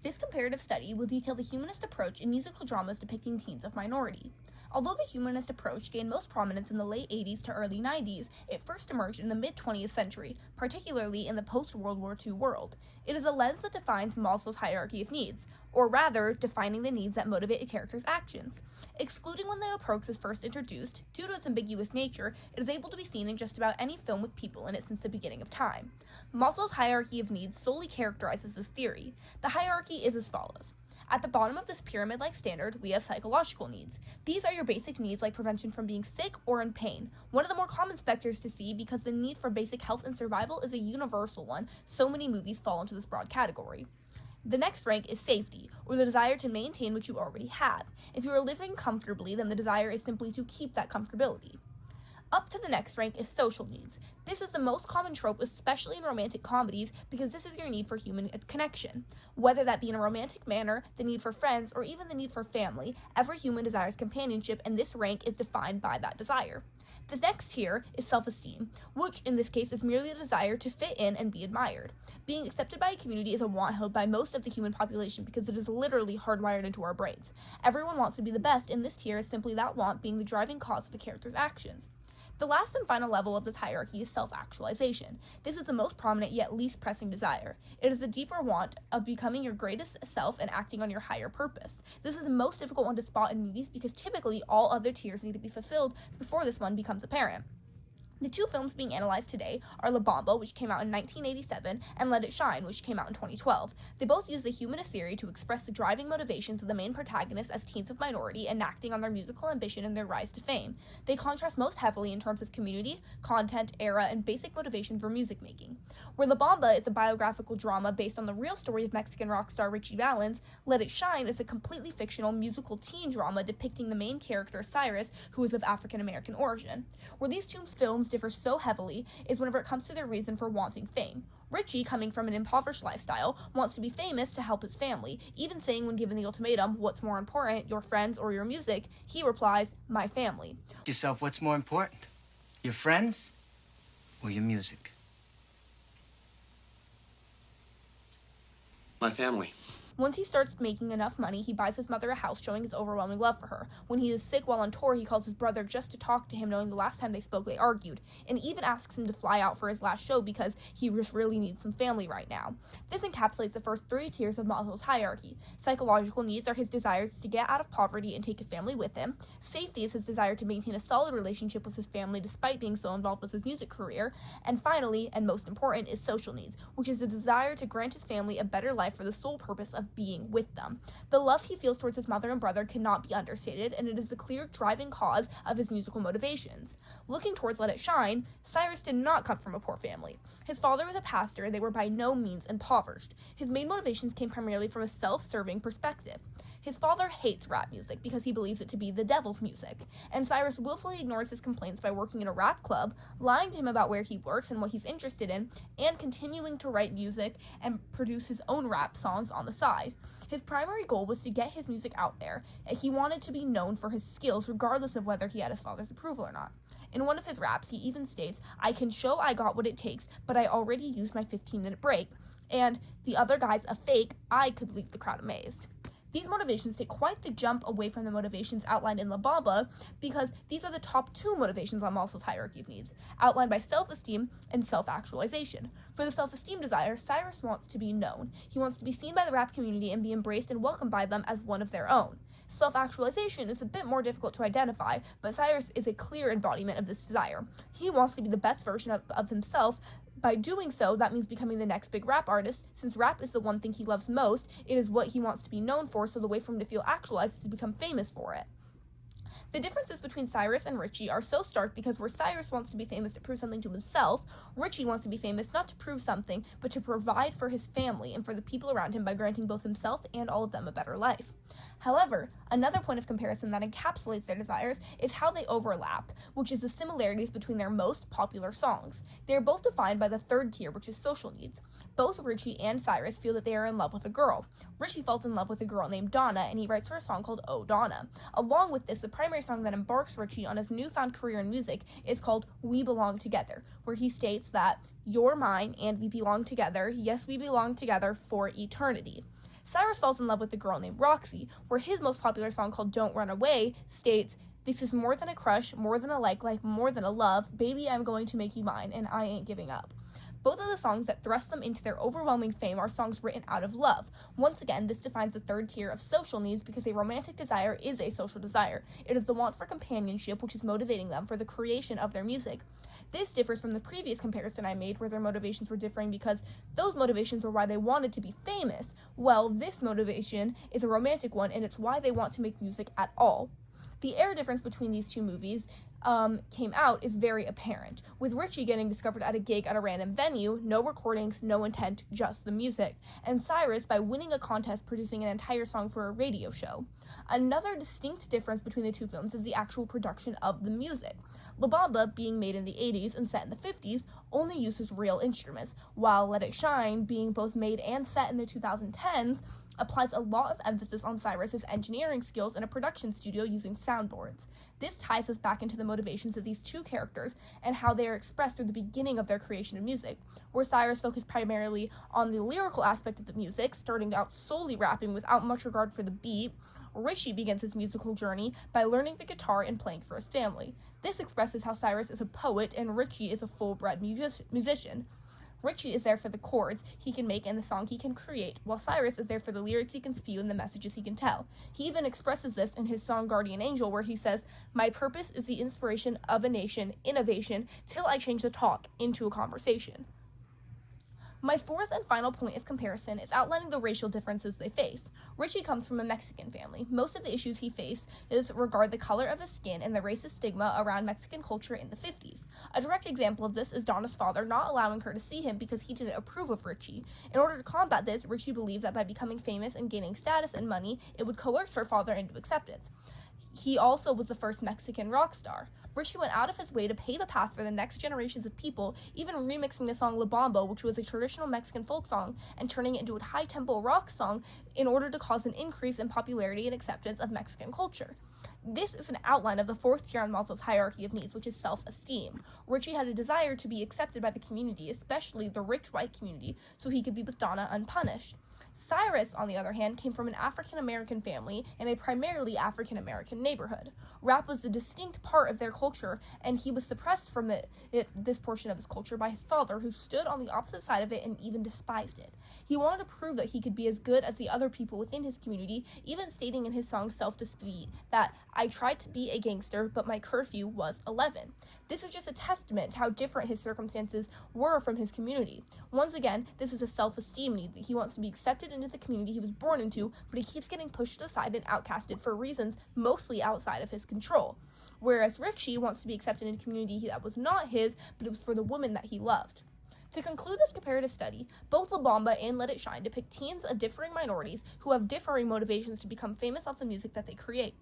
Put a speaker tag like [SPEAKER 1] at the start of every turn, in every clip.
[SPEAKER 1] This comparative study will detail the humanist approach in musical dramas depicting teens of minority. Although the humanist approach gained most prominence in the late 80s to early 90s, it first emerged in the mid-20th century, particularly in the post-World War II world. It is a lens that defines Maslow's hierarchy of needs, or rather, defining the needs that motivate a character's actions. Excluding when the approach was first introduced, due to its ambiguous nature, it is able to be seen in just about any film with people in it since the beginning of time. Maslow's hierarchy of needs solely characterizes this theory. The hierarchy is as follows. At the bottom of this pyramid-like standard, we have psychological needs. These are your basic needs like prevention from being sick or in pain. One of the more common specters to see because the need for basic health and survival is a universal one, so many movies fall into this broad category. The next rank is safety, or the desire to maintain what you already have. If you are living comfortably, then the desire is simply to keep that comfortability. Up to the next rank is social needs. This is the most common trope, especially in romantic comedies, because this is your need for human connection. Whether that be in a romantic manner, the need for friends, or even the need for family, every human desires companionship, and this rank is defined by that desire. The next tier is self-esteem, which in this case is merely the desire to fit in and be admired. Being accepted by a community is a want held by most of the human population because it is literally hardwired into our brains. Everyone wants to be the best, and this tier is simply that want being the driving cause of the character's actions. The last and final level of this hierarchy is self-actualization. This is the most prominent yet least pressing desire. It is the deeper want of becoming your greatest self and acting on your higher purpose. This is the most difficult one to spot in movies because typically all other tiers need to be fulfilled before this one becomes apparent. The two films being analyzed today are La Bamba, which came out in 1987, and Let It Shine, which came out in 2012. They both use the humanist theory to express the driving motivations of the main protagonists as teens of minority enacting on their musical ambition and their rise to fame. They contrast most heavily in terms of community, content, era, and basic motivation for music making. Where La Bamba is a biographical drama based on the real story of Mexican rock star Richie Valens, Let It Shine is a completely fictional musical teen drama depicting the main character, Cyrus, who is of African American origin. Where these two films differ so heavily is whenever it comes to their reason for wanting fame. Richie, coming from an impoverished lifestyle, wants to be famous to help his family, even saying when given the ultimatum, what's more important, your friends or your music, he replies, my family.
[SPEAKER 2] Yourself, what's more important, your friends or your music?
[SPEAKER 3] My family.
[SPEAKER 1] Once he starts making enough money, he buys his mother a house, showing his overwhelming love for her. When he is sick while on tour, he calls his brother just to talk to him, knowing the last time they spoke they argued, and even asks him to fly out for his last show because he just really needs some family right now. This encapsulates the first three tiers of Maslow's hierarchy. Psychological needs are his desires to get out of poverty and take his family with him. Safety is his desire to maintain a solid relationship with his family despite being so involved with his music career. And finally, and most important, is social needs, which is a desire to grant his family a better life for the sole purpose of being with them. The love he feels towards his mother and brother cannot be understated, and it is the clear driving cause of his musical motivations. Looking towards Let It Shine, Cyrus did not come from a poor family. His father was a pastor, and they were by no means impoverished. His main motivations came primarily from a self-serving perspective. His father hates rap music because he believes it to be the devil's music, and Cyrus willfully ignores his complaints by working in a rap club, lying to him about where he works and what he's interested in, and continuing to write music and produce his own rap songs on the side. His primary goal was to get his music out there, and he wanted to be known for his skills regardless of whether he had his father's approval or not. In one of his raps, he even states, "I can show I got what it takes, but I already used my 15-minute break, and the other guy's a fake, I could leave the crowd amazed." These motivations take quite the jump away from the motivations outlined in La Bamba because these are the top two motivations on Maslow's hierarchy of needs, outlined by self-esteem and self-actualization. For the self-esteem desire, Cyrus wants to be known. He wants to be seen by the rap community and be embraced and welcomed by them as one of their own. Self-actualization is a bit more difficult to identify, but Cyrus is a clear embodiment of this desire. He wants to be the best version of himself. By doing so, that means becoming the next big rap artist. Since rap is the one thing he loves most, it is what he wants to be known for, so the way for him to feel actualized is to become famous for it. The differences between Cyrus and Richie are so stark because where Cyrus wants to be famous to prove something to himself, Richie wants to be famous not to prove something, but to provide for his family and for the people around him by granting both himself and all of them a better life. However, another point of comparison that encapsulates their desires is how they overlap, which is the similarities between their most popular songs. They are both defined by the third tier, which is social needs. Both Richie and Cyrus feel that they are in love with a girl. Richie falls in love with a girl named Donna, and he writes her a song called Oh Donna. Along with this, the primary song that embarks Richie on his newfound career in music is called We Belong Together, where he states that, "You're mine and we belong together, yes we belong together for eternity." Cyrus falls in love with a girl named Roxy, where his most popular song called Don't Run Away states, "This is more than a crush, more than a like, more than a love. Baby, I'm going to make you mine, and I ain't giving up." Both of the songs that thrust them into their overwhelming fame are songs written out of love. Once again, this defines the third tier of social needs because a romantic desire is a social desire. It is the want for companionship which is motivating them for the creation of their music. This differs from the previous comparison I made where their motivations were differing because those motivations were why they wanted to be famous. Well, this motivation is a romantic one and it's why they want to make music at all. The air difference between these two movies came out is very apparent, with Richie getting discovered at a gig at a random venue, no recordings, no intent, just the music, and Cyrus by winning a contest producing an entire song for a radio show. Another distinct difference between the two films is the actual production of the music. La Bamba, being made in the 80s and set in the 50s, only uses real instruments, while Let It Shine, being both made and set in the 2010s, applies a lot of emphasis on Cyrus's engineering skills in a production studio using soundboards. This ties us back into the motivations of these two characters and how they are expressed through the beginning of their creation of music, where Cyrus focused primarily on the lyrical aspect of the music, starting out solely rapping without much regard for the beat. Richie begins his musical journey by learning the guitar and playing for his family. This expresses how Cyrus is a poet and Richie is a full-bred musician. Richie is there for the chords he can make and the song he can create, while Cyrus is there for the lyrics he can spew and the messages he can tell. He even expresses this in his song Guardian Angel, where he says, "My purpose is the inspiration of a nation, innovation, till I change the talk into a conversation." My fourth and final point of comparison is outlining the racial differences they face. Richie comes from a Mexican family. Most of the issues he faces regard the color of his skin and the racist stigma around Mexican culture in the 50s. A direct example of this is Donna's father not allowing her to see him because he didn't approve of Richie. In order to combat this, Richie believed that by becoming famous and gaining status and money, it would coerce her father into acceptance. He also was the first Mexican rock star. Richie went out of his way to pave a path for the next generations of people, even remixing the song La Bamba, which was a traditional Mexican folk song, and turning it into a high-tempo rock song in order to cause an increase in popularity and acceptance of Mexican culture. This is an outline of the fourth tier on Maslow's hierarchy of needs, which is self-esteem. Richie had a desire to be accepted by the community, especially the rich white community, so he could be with Donna unpunished. Cyrus, on the other hand, came from an African-American family in a primarily African-American neighborhood. Rap was a distinct part of their culture, and he was suppressed from this portion of his culture by his father, who stood on the opposite side of it and even despised it. He wanted to prove that he could be as good as the other people within his community, even stating in his song Self-Defeat that, "I tried to be a gangster, but my curfew was 11. This is just a testament to how different his circumstances were from his community. Once again, this is a self-esteem need that he wants to be accepted into the community he was born into, but he keeps getting pushed aside and outcasted for reasons mostly outside of his control. Whereas Richie wants to be accepted in a community that was not his, but it was for the woman that he loved. To conclude this comparative study, both La Bamba and Let It Shine depict teens of differing minorities who have differing motivations to become famous off the music that they create.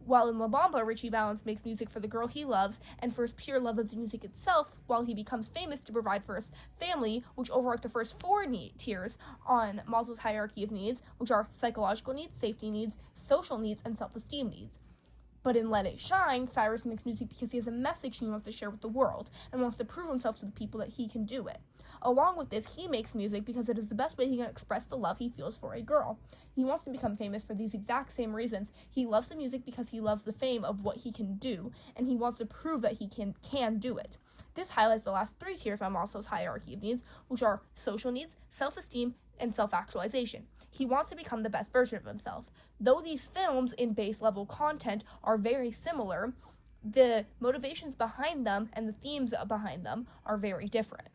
[SPEAKER 1] While in La Bamba, Richie Valens makes music for the girl he loves and for his pure love of the music itself, while he becomes famous to provide for his family, which overlook the first four tiers on Maslow's hierarchy of needs, which are psychological needs, safety needs, social needs, and self-esteem needs. But in Let It Shine, Cyrus makes music because he has a message he wants to share with the world and wants to prove himself to the people that he can do it. Along with this, he makes music because it is the best way he can express the love he feels for a girl. He wants to become famous for these exact same reasons. He loves the music because he loves the fame of what he can do, and he wants to prove that he can do it. This highlights the last three tiers on Maslow's hierarchy of needs, which are social needs, self-esteem, and self-actualization. He wants to become the best version of himself. Though these films in base level content are very similar, the motivations behind them and the themes behind them are very different.